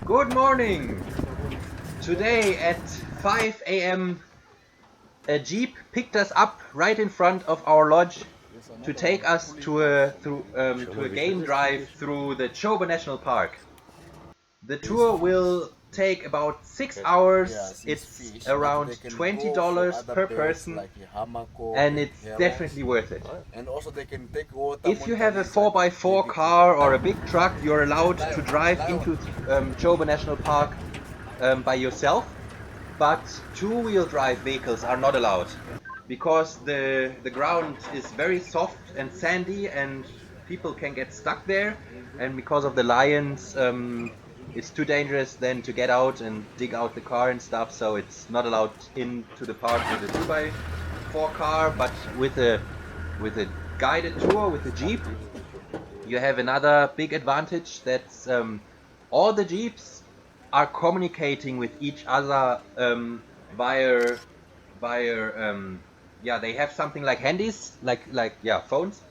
Good morning! Today at 5 a.m. a jeep picked us up right in front of our lodge to take us to a game drive through the Chobe National Park. The tour will take about 6 hours. It's around $20 per person and it's definitely worth it. And also they can take water. If you have a 4x4 car or a big truck, you're allowed to drive into Chobe National Park by yourself, but two-wheel drive vehicles are not allowed because the ground is very soft and sandy and people can get stuck there, and because of the lions it's too dangerous then to get out and dig out the car and stuff, so it's not allowed into the park with a 2x4 car, but with a guided tour with a jeep you have another big advantage that all the jeeps are communicating with each other via yeah, they have something like handies, like yeah, phones,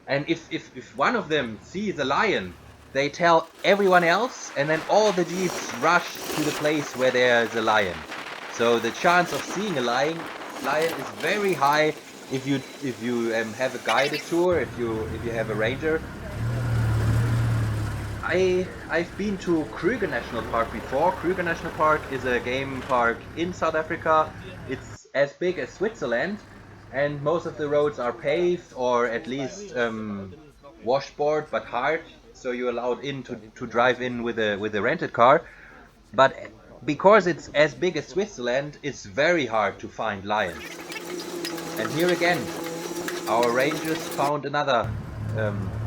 and if one of them sees a lion they tell everyone else and then all the jeeps rush to the place where there's a lion, so the chance of seeing a lion is very high if you have a guided tour, if you have a ranger. I've been to Kruger National Park before. Kruger National Park is a game park in South Africa. It's as big as Switzerland, and most of the roads are paved or at least washboard, but hard. So you're allowed in to drive in with a rented car. But because it's as big as Switzerland, it's very hard to find lions. And here again, our rangers found another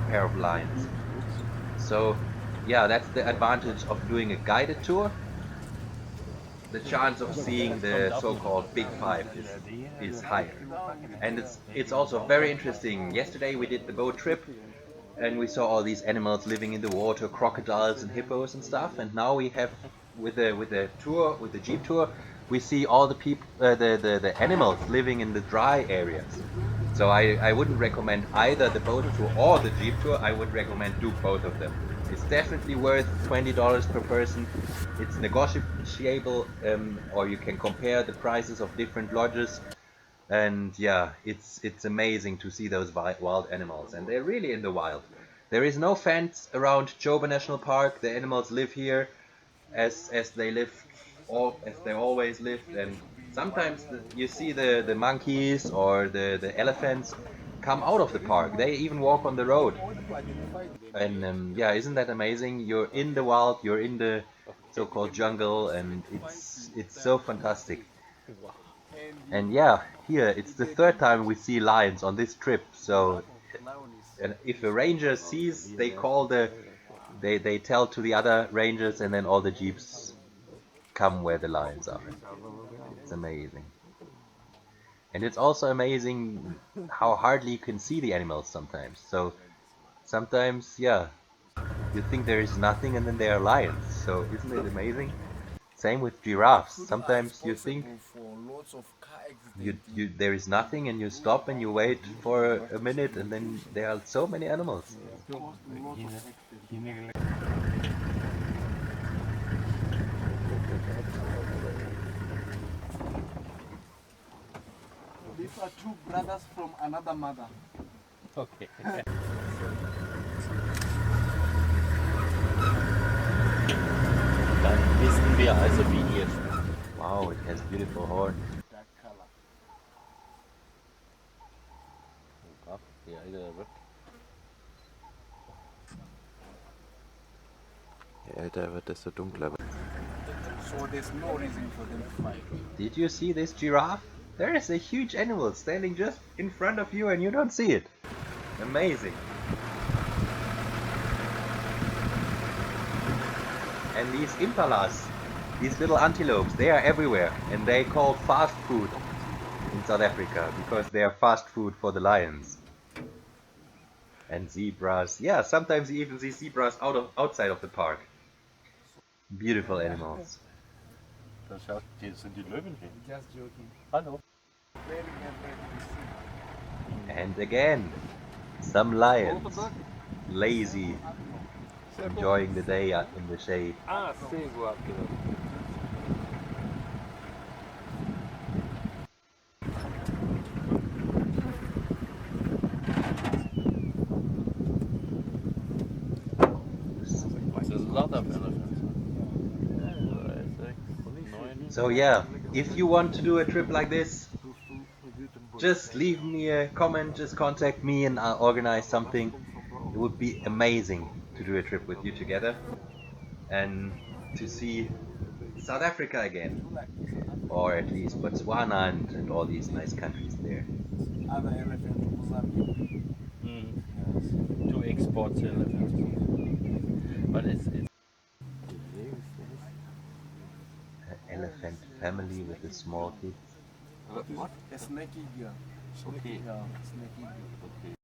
pair of lions. So yeah, that's the advantage of doing a guided tour. The chance of seeing the so-called big five is higher. And it's also very interesting. Yesterday we did the boat trip and we saw all these animals living in the water, crocodiles and hippos and stuff, and now we have with the tour, with the jeep tour, we see all the people the animals living in the dry areas. So I wouldn't recommend either the boat tour or the jeep tour. I would recommend do both of them. It's definitely worth $20 per person. It's negotiable, or you can compare the prices of different lodges. And yeah, it's amazing to see those wild animals, and they're really in the wild. There is no fence around Chobe National Park. The animals live here as they live, as they always lived, and sometimes you see the monkeys or the elephants come out of the park. They even walk on the road. And yeah, isn't that amazing? You're in the wild, you're in the so-called jungle, and it's so fantastic. And yeah, here it's the third time we see lions on this trip. So, and if a ranger sees, they call they tell to the other rangers, and then all the jeeps come where the lions are. It's amazing. And it's also amazing how hardly you can see the animals sometimes. So sometimes, yeah, you think there is nothing and then there are lions. So isn't it amazing? Same with giraffes. Sometimes you think there is nothing and you stop and you wait for a minute and then there are so many animals. These are two brothers from another mother. Okay. Dann wissen wir also, wie ihr schmeckt. Wow, it has beautiful horn. Dark color. Je älter wird, desto dunkler wird. So there's no reason for them to fight. Did you see this giraffe? There is a huge animal standing just in front of you and you don't see it. Amazing. And these impalas, these little antelopes, they are everywhere, and they call fast food in South Africa because they are fast food for the lions. And zebras, yeah, sometimes you even see zebras outside of the park. Beautiful animals. Das sind die Löwen hier. Just joking. Hallo. Very happy to see. And again, some lions, lazy enjoying the day in the shade. Ah, cego aquilo. There's a lot of elephants. Nine. So yeah, if you want to do a trip like this, just leave me a comment, just contact me and I'll organize something. It would be amazing to do a trip with you together and to see South Africa again, or at least Botswana and all these nice countries there. Other elephant, Mozambique. Yes. To export the elephants. But it's An elephant family with a small kid. A snaky girl. okay. Yeah, snaky girl. Okay.